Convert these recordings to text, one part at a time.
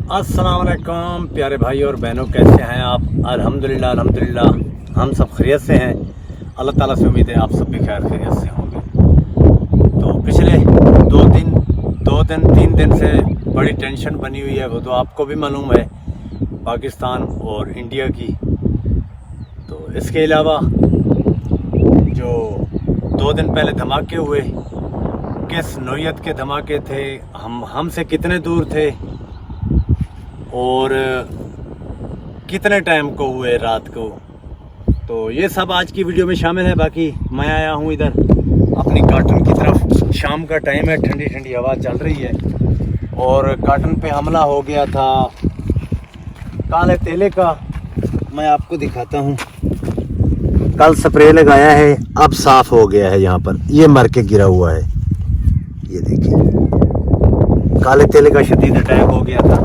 अस्सलाम वालेकुम प्यारे भाई और बहनों, कैसे हैं आप? अल्हम्दुलिल्लाह हम सब खैरियत से हैं। अल्लाह ताला से उम्मीद है आप सब भी खैरियत से होंगे। तो पिछले दो दिन 3 दिन से बड़ी टेंशन बनी हुई है, वो तो आपको भी मालूम है, पाकिस्तान और इंडिया की। तो इसके अलावा जो 2 दिन पहले धमाके हुए, किस नौयत के धमाके थे, हमसे कितने दूर थे और कितने टाइम को हुए रात को, तो ये सब आज की वीडियो में शामिल है। बाकी मैं आया हूँ इधर अपनी गार्डन की तरफ। शाम का टाइम है, ठंडी ठंडी हवा चल रही है और गार्डन पे हमला हो गया था काले तेले का। मैं आपको दिखाता हूँ, कल स्प्रे लगाया है, अब साफ हो गया है। यहाँ पर ये मर के गिरा हुआ है, ये देखिए, काले तेले का शदीद अटैक हो गया था।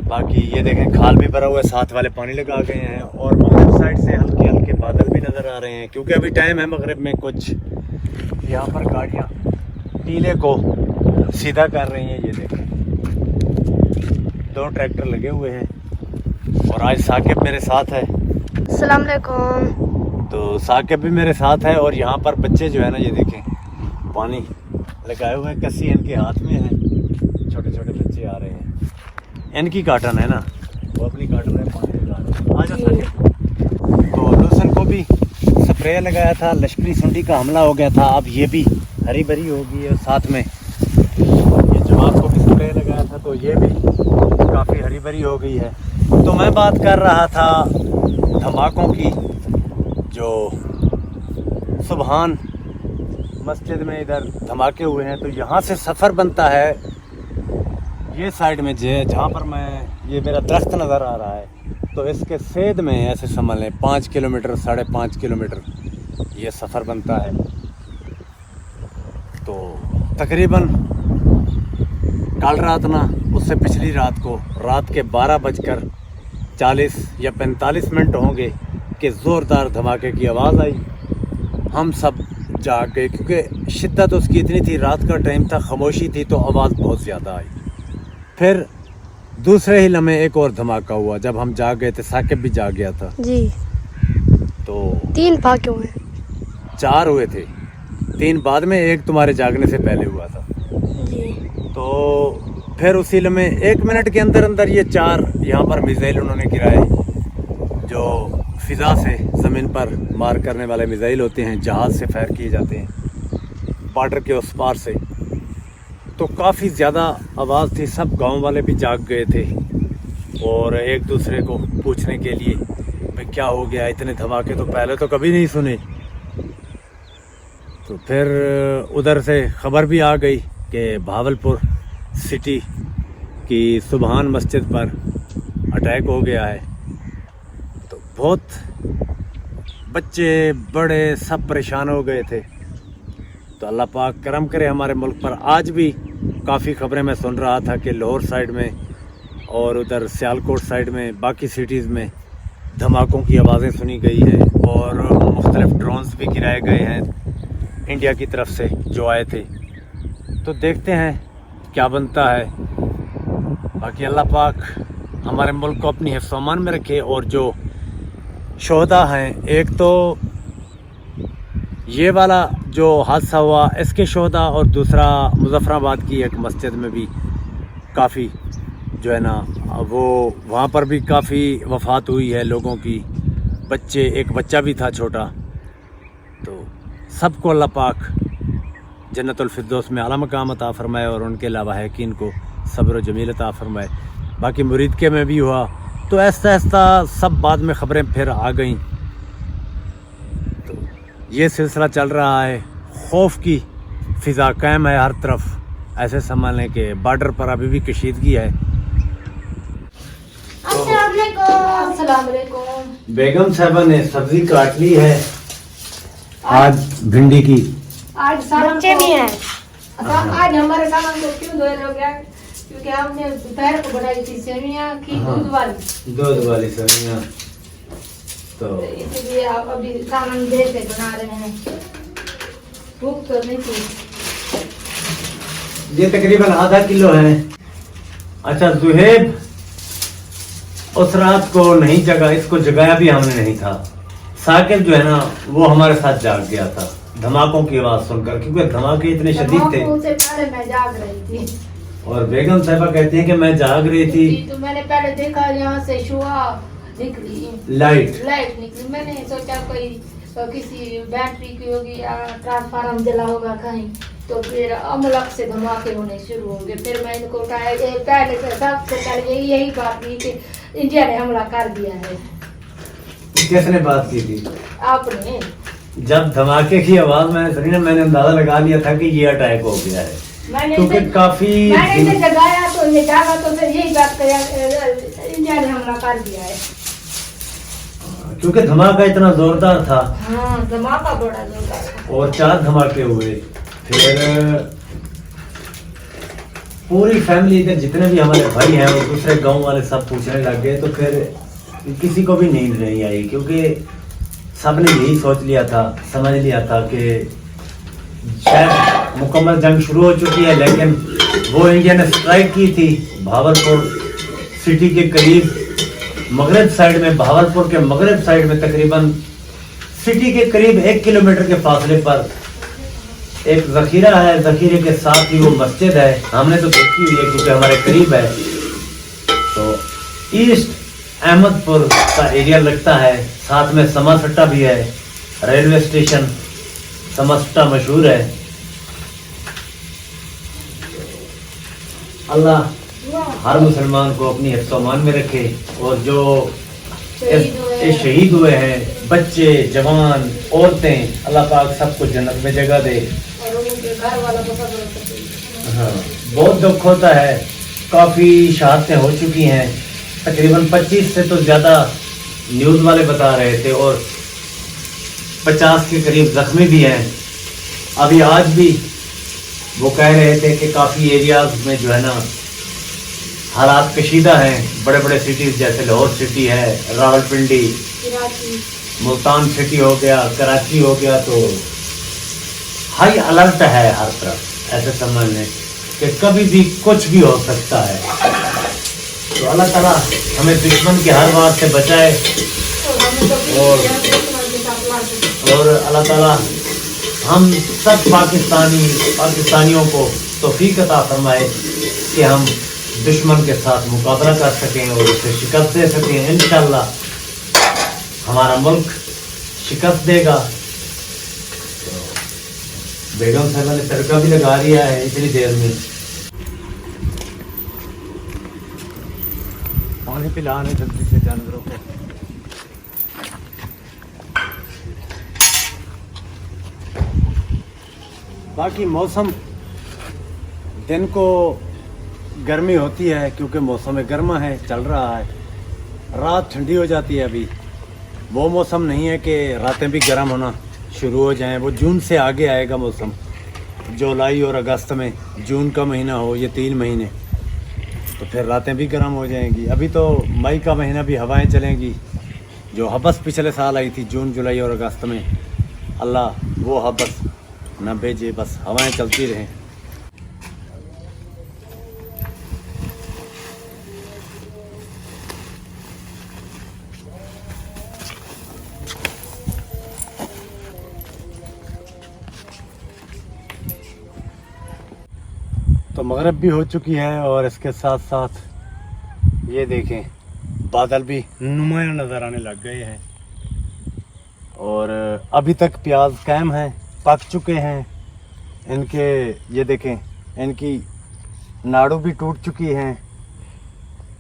बाकी ये देखें, खाल भी भरा हुआ है, साथ वाले पानी लगा गए हैं और मगरब साइड से हल्के हल्के बादल भी नज़र आ रहे हैं, क्योंकि अभी टाइम है मगरब में। कुछ यहाँ पर गाड़ियाँ टीले को सीधा कर रही हैं, ये देखें, 2 ट्रैक्टर लगे हुए हैं और आज साकिब मेरे साथ है। अस्सलाम वालेकुम। तो साकिब भी मेरे साथ है और यहाँ पर बच्चे जो है ना, ये देखें, पानी लगाए हुए हैं, कस्सी इनके हाथ में है, छोटे छोटे बच्चे आ रहे हैं। इनकी काटन है ना, वो अपनी काटन में पानी लगा रहे हैं। आजा साकिब। तो लूसन को भी स्प्रे लगाया था, लश्करी सुंडी का हमला हो गया था, अब ये भी हरी भरी हो गई है। साथ में ये जवाब को भी स्प्रे लगाया था, तो ये भी काफ़ी हरी भरी हो गई है। तो मैं बात कर रहा था धमाकों की, जो सुबहान मस्जिद में इधर धमाके हुए हैं। तो यहाँ से सफ़र बनता है ये साइड में, जहाँ पर ये मेरा दरख्त नज़र आ रहा है, तो इसके सेध में ऐसे समझ लें 5 किलोमीटर 5.5 किलोमीटर ये सफ़र बनता है। तो तकरीबन कल रात ना, उससे पिछली रात को, रात के 12:40 या 45 मिनट होंगे कि ज़ोरदार धमाके की आवाज़ आई। हम सब जाग गए, क्योंकि शिद्दत उसकी इतनी थी, रात का टाइम था, खामोशी थी, तो आवाज़ बहुत ज़्यादा आई। फिर दूसरे ही लम्हे एक और धमाका हुआ, जब हम जाग गए थे, साकिब भी जाग गया था जी। तो 3 फाके हुए 4 हुए थे, 3 बाद में, एक तुम्हारे जागने से पहले हुआ था जी। तो फिर उसी लम्हे 1 मिनट के अंदर अंदर ये 4 यहाँ पर मिसाइल उन्होंने गिराए, जो फ़िज़ा से ज़मीन पर मार करने वाले मिसाइल होते हैं, जहाज़ से फायर किए जाते हैं बॉर्डर के उस पार से। तो काफ़ी ज़्यादा आवाज़ थी, सब गांव वाले भी जाग गए थे और एक दूसरे को पूछने के लिए, भाई क्या हो गया, इतने धमाके तो पहले तो कभी नहीं सुने। तो फिर उधर से खबर भी आ गई कि भावलपुर सिटी की सुबहान मस्जिद पर अटैक हो गया है। तो बहुत बच्चे बड़े सब परेशान हो गए थे। तो अल्लाह पाक करम करे हमारे मुल्क पर। आज भी काफ़ी खबरें मैं सुन रहा था कि लाहौर साइड में और उधर सियालकोट साइड में, बाकी सिटीज़ में धमाकों की आवाज़ें सुनी गई हैं और मुख्तलिफ ड्रोन्स भी गिराए गए हैं इंडिया की तरफ से जो आए थे। तो देखते हैं क्या बनता है। बाकी अल्लाह पाक हमारे मुल्क को अपनी हिफ्ज़-ओ-अमान में रखे। और जो शोहदा हैं, एक तो ये वाला जो हादसा हुआ इसके शोहदा, और दूसरा मुज़फ़्फ़राबाद की एक मस्जिद में भी काफ़ी जो है ना, वो वहाँ पर भी काफ़ी वफ़ात हुई है लोगों की, बच्चे, एक बच्चा भी था छोटा। तो सबको अल्लाह पाक जन्नतुल फिरदौस में आला मकाम अता फ़रमाए और उनके लावाहिकीन को सब्र जमील अता फ़रमाए। बाकी मुरीद के में भी हुआ। तो ऐसा ऐसा सब बाद में ख़बरें फिर आ गईं। ये सिलसिला चल रहा है, खौफ की फ़िज़ा कायम है हर तरफ। ऐसे समझ लें कि बॉर्डर पर अभी भी कशीदगी है। अस्सलाम वालेकुम। बेगम साहबा ने सब्जी काट ली है आज भिंडी की। आज बच्चे भी हैं। आज हमारे सामान को क्यों धोए हो गया? क्योंकि हमने दोपहर को बनाई थी सेवियां की, दूध वाली सेवियां। तो इसलिए आप अभी सामान देर से बना रहे हैं, भूख तो नहीं थी। ये तकरीबन आधा किलो है। अच्छा जुहेब उस रात को नहीं जगा, इसको जगाया भी हमने नहीं था। साकिब जो है ना वो हमारे साथ जाग गया था धमाकों की आवाज सुनकर, क्योंकि धमाके इतने शदीद थे। उससे पहले मैं जाग रही थी और बेगम साहिबा कहती हैं कि मैं जाग रही थी, तो मैंने पहले देखा यहाँ से शुआ निकली, लाइट निकली। मैंने सोचा कोई किसी बैटरी की होगी या ट्रांसफार्मर जला होगा कहीं, तो फिर अमलक से धमाके होने शुरू हो गए। फिर मैं इनको उठाया, पहले से सबसे पहले यही बात की कि इंडिया ने हमला कर दिया है। किसने बात की थी? आपने। जब धमाके की आवाज मैंने सुनी ना, मैंने अंदाजा लगा लिया था कि ये अटैक हो गया है, क्योंकि काफी मैंने जगाया तो ये जागा तो फिर यही बात किया, इंडिया ने हमला कर दिया है, क्योंकि धमाका इतना जोरदार था। हाँ धमाका बड़ा जोरदार था और 4 धमाके हुए। फिर पूरी फैमिली के जितने भी हमारे भाई हैं और दूसरे गांव वाले सब पूछने लग गए, तो फिर किसी को भी नींद नहीं आई, क्योंकि सबने यही सोच लिया था, समझ लिया था कि शायद मुकम्मल जंग शुरू हो चुकी है। लेकिन वो इंडिया ने स्ट्राइक की थी भावलपुर सिटी के करीब, मगरब साइड में, भावलपुर के मगरब साइड में तकरीबन सिटी के करीब 1 किलोमीटर के फासले पर एक जखीरा है। जखीरे के साथ ही वो मस्जिद है, हमने तो देखी हुई है क्योंकि हमारे करीब है। तो ईस्ट अहमदपुर का एरिया लगता है, साथ में समासट्टा भी है, रेलवे स्टेशन समासट्टा मशहूर है। अल्लाह हर मुसलमान को अपनी हिफ्ज़-ओ-अमान में रखे, और जो शहीद हुए हैं बच्चे, जवान, औरतें, अल्लाह पाक सबको जन्नत में जगह दे। हाँ बहुत दुख होता है, काफ़ी शहादतें हो चुकी हैं, तकरीबन 25 से तो ज़्यादा न्यूज़ वाले बता रहे थे, और 50 के करीब जख्मी भी हैं। अभी आज भी वो कह रहे थे कि काफ़ी एरियाज में जो है ना हालात कशीदा हैं। बड़े बड़े सिटीज़ जैसे लाहौर सिटी है, रावलपिंडी, मुल्तान सिटी हो गया, कराची हो गया, तो हाई अलर्ट है हर तरफ। ऐसे समझ लें कि कभी भी कुछ भी हो सकता है। तो अल्लाह ताला हमें दुश्मन के हर वार से बचाए, और अल्लाह ताला हम सब पाकिस्तानियों को तौफीक अता फरमाए कि हम दुश्मन के साथ मुकाबला कर सकें और उसे शिकस्त दे सकें। इंशाअल्लाह हमारा मुल्क शिकस्त देगा। तो बेगम साहबा ने तड़का भी लगा लिया है इतनी देर में। पानी पिलाने जल्दी से जानवरों को। बाकी मौसम दिन को गर्मी होती है क्योंकि मौसम गर्मा है, चल रहा है। रात ठंडी हो जाती है। अभी वो मौसम नहीं है कि रातें भी गर्म होना शुरू हो जाएं। वो जून से आगे आएगा मौसम, जुलाई और अगस्त में। जून का महीना हो, ये 3 महीने, तो फिर रातें भी गर्म हो जाएंगी। अभी तो मई का महीना भी हवाएं चलेंगी। जो हबस पिछले साल आई थी जून, जुलाई और अगस्त में, अल्लाह वो हबस न भेजे, बस हवाएं चलती रहें। तो मगरिब भी हो चुकी है और इसके साथ साथ ये देखें बादल भी नुमाया नज़र आने लग गए हैं। और अभी तक प्याज कायम हैं, पक चुके हैं इनके। ये देखें इनकी नाड़ू भी टूट चुकी हैं।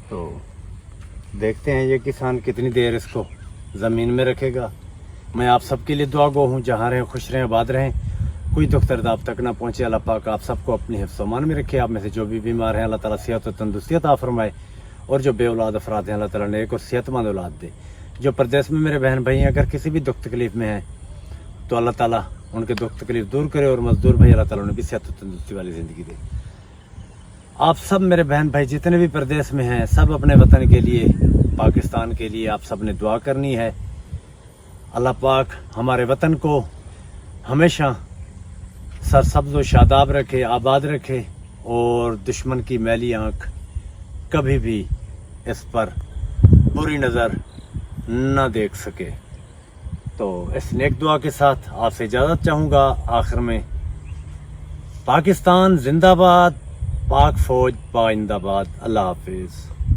तो देखते हैं ये किसान कितनी देर इसको ज़मीन में रखेगा। मैं आप सबके लिए दुआ गो हूँ, जहाँ रहें खुश रहें, आबाद रहें, कोई दुख दर्द तक ना पहुँचे। अल्लाह पाक आप सबको अपनी हिफ्ज़-ओ-अमान में रखे। आप में से जो भी बीमार हैं अल्लाह ताला सेहत और तंदुरुस्ती अता फरमाए, और जो बे औलाद अफराद हैं अल्लाह ताला नेक और सेहतमंद औलाद दे। जो परदेश में मेरे बहन भाई अगर किसी भी दुख तकलीफ़ में हैं तो अल्लाह ताला उनके दुख तकलीफ़ दूर करे, और मज़दूर भाई अल्लाह ताला उन्हें भी सेहत और तंदुरुस्ती वाली ज़िंदगी दे। आप सब मेरे बहन भाई जितने भी परदेश में हैं, सब अपने वतन के लिए, पाकिस्तान के लिए आप सब ने दुआ करनी है। अल्लाह पाक हमारे वतन को हमेशा सरसब्ज़ व शादाब रखे, आबाद रखे, اور دشمن کی میلی آنکھ کبھی بھی اس پر بری نظر نہ دیکھ سکے. تو اس نیک دعا کے ساتھ آپ سے اجازت چاہوں گا. آخر میں پاکستان زندہ باد، پاک فوج پائندہ باد. اللہ حافظ.